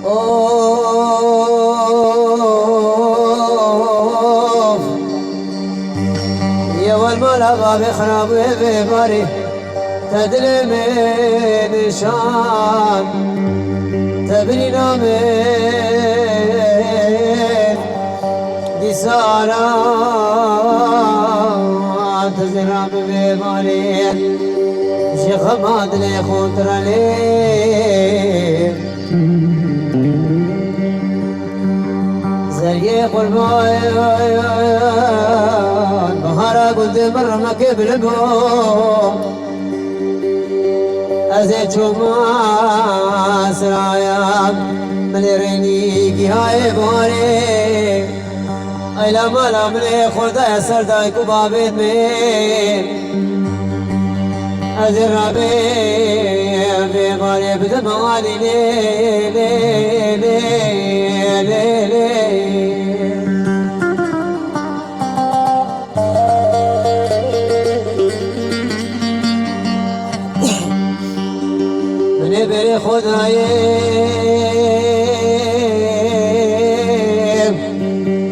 اوف يا والملا باب خراب بباري تدري من شان تبني نامين دي سارة تزرع بباري شيخ ماد لي خطر لي زي قربان بهارا قلت مرة ما كبل بو أزيد شما سرايا من رينيكي هاي بوري أيلا مالا من خوردا يسر دايكو بابيت من أزيد رابي بباري بدمالي لي لي لي لي لي بری خداییم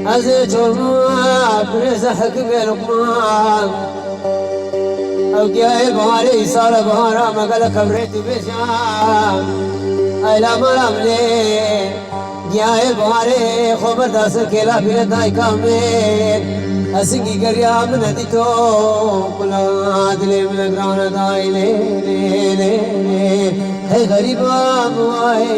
از جمعه برزحک بلقمان او گیای باری سال بارا مگل کبریت بشام ایلا مرم لی گیای باری خبر داسر کلا بیل دای کامل اسنگی گریا من دی تو کلا دلی من گران دای لی لی لی لی ہے غریبا موائے